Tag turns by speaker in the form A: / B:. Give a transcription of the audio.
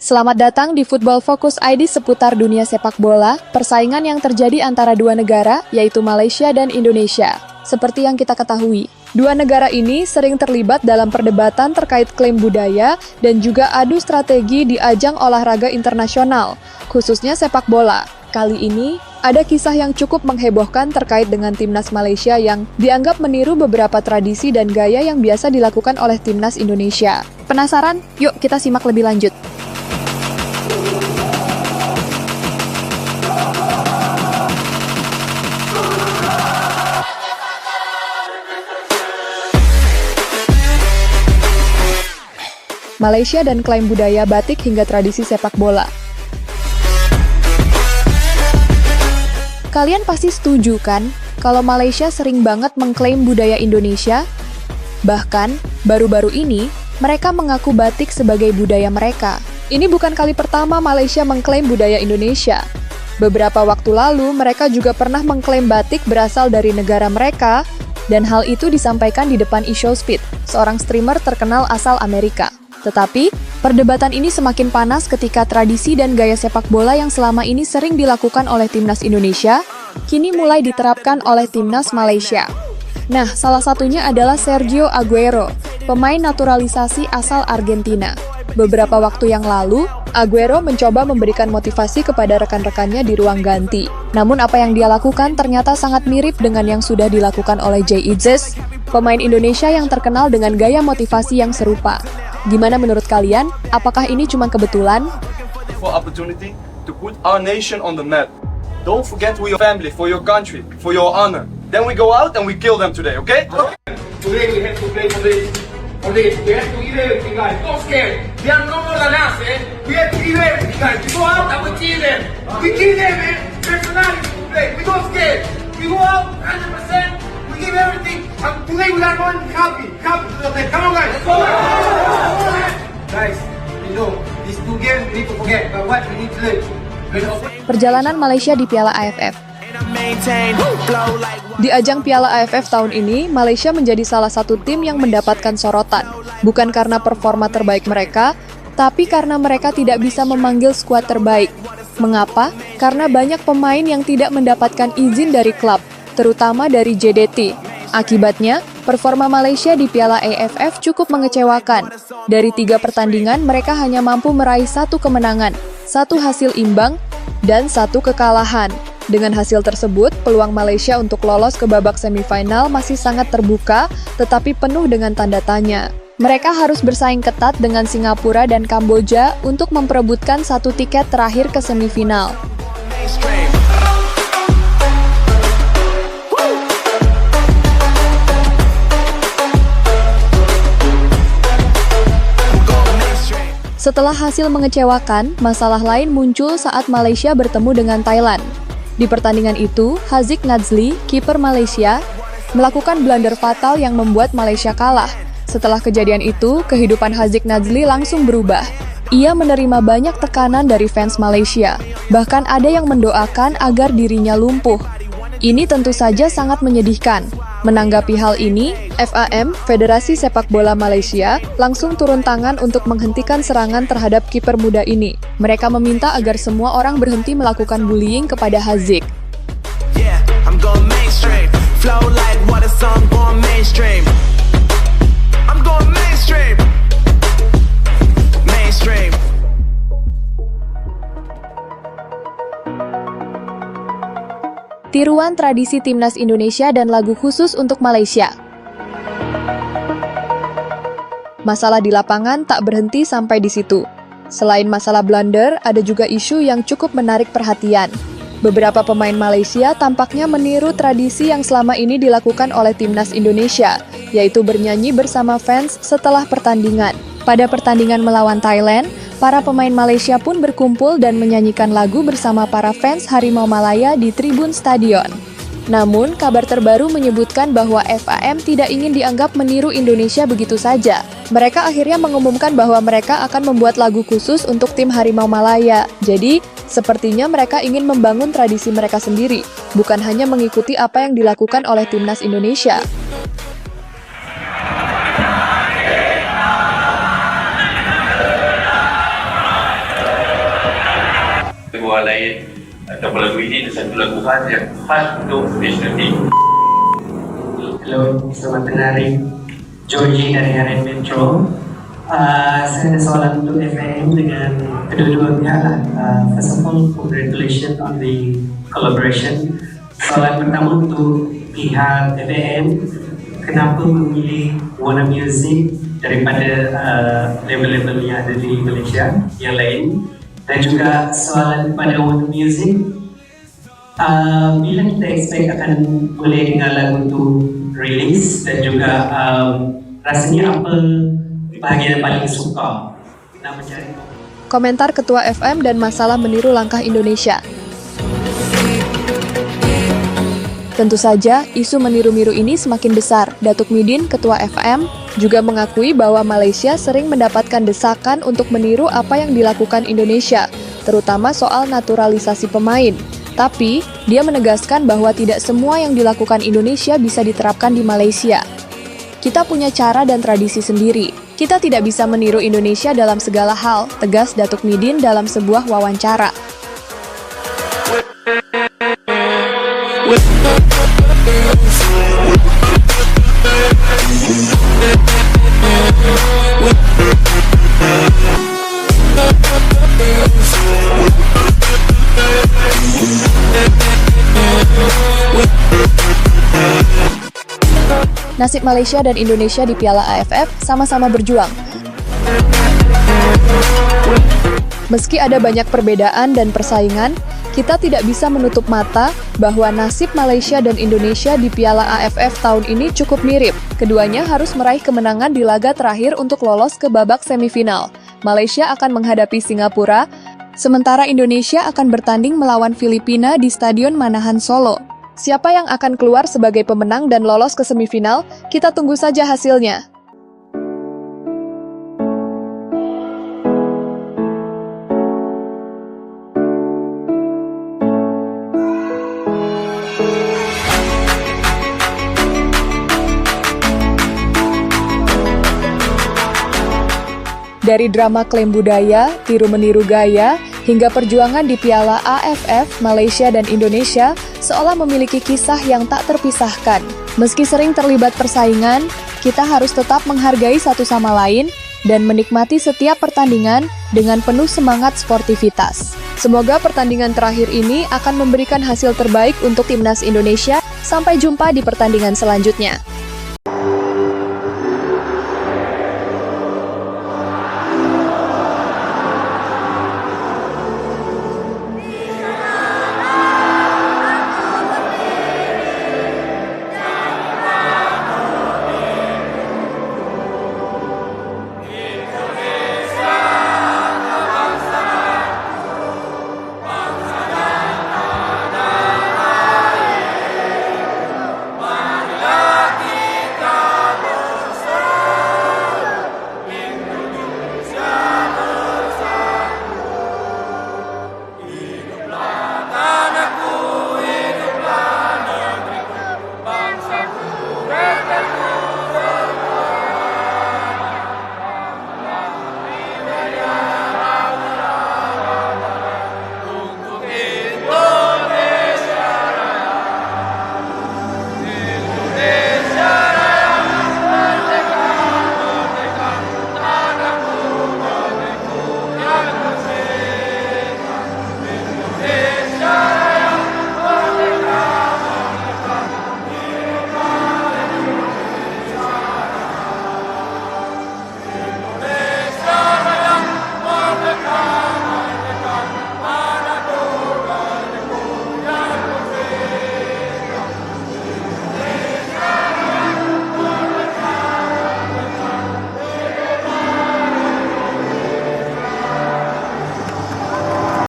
A: Selamat datang di Football Focus ID seputar dunia sepak bola, persaingan yang terjadi antara dua negara, yaitu Malaysia dan Indonesia. Seperti yang kita ketahui, dua negara ini sering terlibat dalam perdebatan terkait klaim budaya dan juga adu strategi di ajang olahraga internasional, khususnya sepak bola. Kali ini, ada kisah yang cukup menghebohkan terkait dengan timnas Malaysia yang dianggap meniru beberapa tradisi dan gaya yang biasa dilakukan oleh timnas Indonesia. Penasaran? Yuk kita simak lebih lanjut. Malaysia dan klaim budaya batik hingga tradisi sepak bola. Kalian pasti setuju kan, kalau Malaysia sering banget mengklaim budaya Indonesia? Bahkan, baru-baru ini, mereka mengaku batik sebagai budaya mereka. Ini bukan kali pertama Malaysia mengklaim budaya Indonesia. Beberapa waktu lalu, mereka juga pernah mengklaim batik berasal dari negara mereka, dan hal itu disampaikan di depan Ishowspeed, seorang streamer terkenal asal Amerika. Tetapi, perdebatan ini semakin panas ketika tradisi dan gaya sepak bola yang selama ini sering dilakukan oleh timnas Indonesia, kini mulai diterapkan oleh timnas Malaysia. Nah, salah satunya adalah Sergio Aguero, pemain naturalisasi asal Argentina. Beberapa waktu yang lalu, Aguero mencoba memberikan motivasi kepada rekan-rekannya di ruang ganti. Namun apa yang dia lakukan ternyata sangat mirip dengan yang sudah dilakukan oleh Jay Itzes, pemain Indonesia yang terkenal dengan gaya motivasi yang serupa. Gimana menurut kalian? Apakah ini cuma kebetulan?
B: For opportunity to put our nation on the map. Don't forget for your family, for your country, for your honor. Then we go out and we kill them today, okay?
C: Today we have to play for this. We have to give everything, guys. Don't scare. They are no more than us, eh? We have to give everything, guys. We go out and we kill them. We kill them, man. Personality to play. We don't scare. We go out 100%. We give everything. And today we are going happy. Happy to the play. Come on, guys. Let's go. Guys, you know, these two games we need to forget. But what we need to learn.
A: Perjalanan Malaysia di Piala AFF. Di ajang Piala AFF tahun ini, Malaysia menjadi salah satu tim yang mendapatkan sorotan. Bukan karena performa terbaik mereka, tapi karena mereka tidak bisa memanggil skuad terbaik. Mengapa? Karena banyak pemain yang tidak mendapatkan izin dari klub, terutama dari JDT. Akibatnya, performa Malaysia di Piala AFF cukup mengecewakan. Dari 3 pertandingan, mereka hanya mampu meraih 1 kemenangan, 1 hasil imbang, dan 1 kekalahan. Dengan hasil tersebut, peluang Malaysia untuk lolos ke babak semifinal masih sangat terbuka, tetapi penuh dengan tanda tanya. Mereka harus bersaing ketat dengan Singapura dan Kamboja untuk memperebutkan 1 tiket terakhir ke semifinal. Setelah hasil mengecewakan, masalah lain muncul saat Malaysia bertemu dengan Thailand. Di pertandingan itu, Haziq Nazli, kiper Malaysia, melakukan blunder fatal yang membuat Malaysia kalah. Setelah kejadian itu, kehidupan Haziq Nazli langsung berubah. Ia menerima banyak tekanan dari fans Malaysia. Bahkan ada yang mendoakan agar dirinya lumpuh. Ini tentu saja sangat menyedihkan. Menanggapi hal ini, FAM, Federasi Sepak Bola Malaysia, langsung turun tangan untuk menghentikan serangan terhadap kiper muda ini. Mereka meminta agar semua orang berhenti melakukan bullying kepada Haziq. Tiruan tradisi timnas Indonesia dan lagu khusus untuk Malaysia. Masalah di lapangan tak berhenti sampai di situ. Selain masalah blunder, ada juga isu yang cukup menarik perhatian. Beberapa pemain Malaysia tampaknya meniru tradisi yang selama ini dilakukan oleh timnas Indonesia, yaitu bernyanyi bersama fans setelah pertandingan. Pada pertandingan melawan Thailand, para pemain Malaysia pun berkumpul dan menyanyikan lagu bersama para fans Harimau Malaya di tribun stadion. Namun, kabar terbaru menyebutkan bahwa FAM tidak ingin dianggap meniru Indonesia begitu saja. Mereka akhirnya mengumumkan bahwa mereka akan membuat lagu khusus untuk tim Harimau Malaya. Jadi, sepertinya mereka ingin membangun tradisi mereka sendiri, bukan hanya mengikuti apa yang dilakukan oleh timnas Indonesia.
D: luar lain, ataupun lagu ini satu lagu khas yang khas untuk national team.
E: Halo, selamat hari. Georgie dari Harian Metro. Saya ada soalan untuk FAM dengan kedua-dua pihak. First of all, congratulations on the collaboration. Soalan pertama untuk pihak FAM, kenapa memilih Warna Music daripada label-label yang ada di Malaysia yang lain? Dan juga soalan kepada Warna Music, bila kita expect akan boleh dengar lagu itu release, dan juga rasanya apa bahagian yang paling suka nak mencari.
A: Komentar Ketua FM dan masalah meniru langkah Indonesia. Tentu saja, isu meniru-niru ini semakin besar. Datuk Midin, Ketua FM, juga mengakui bahwa Malaysia sering mendapatkan desakan untuk meniru apa yang dilakukan Indonesia, terutama soal naturalisasi pemain. Tapi, dia menegaskan bahwa tidak semua yang dilakukan Indonesia bisa diterapkan di Malaysia. Kita punya cara dan tradisi sendiri. Kita tidak bisa meniru Indonesia dalam segala hal, tegas Datuk Midin dalam sebuah wawancara. Nasib Malaysia dan Indonesia di Piala AFF sama-sama berjuang. Meski ada banyak perbedaan dan persaingan, kita tidak bisa menutup mata bahwa nasib Malaysia dan Indonesia di Piala AFF tahun ini cukup mirip. Keduanya harus meraih kemenangan di laga terakhir untuk lolos ke babak semifinal. Malaysia akan menghadapi Singapura, sementara Indonesia akan bertanding melawan Filipina di Stadion Manahan Solo. Siapa yang akan keluar sebagai pemenang dan lolos ke semifinal? Kita tunggu saja hasilnya. Dari drama klaim budaya, tiru-meniru gaya, hingga perjuangan di Piala AFF, Malaysia dan Indonesia seolah memiliki kisah yang tak terpisahkan. Meski sering terlibat persaingan, kita harus tetap menghargai satu sama lain dan menikmati setiap pertandingan dengan penuh semangat sportivitas. Semoga pertandingan terakhir ini akan memberikan hasil terbaik untuk timnas Indonesia. Sampai jumpa di pertandingan selanjutnya.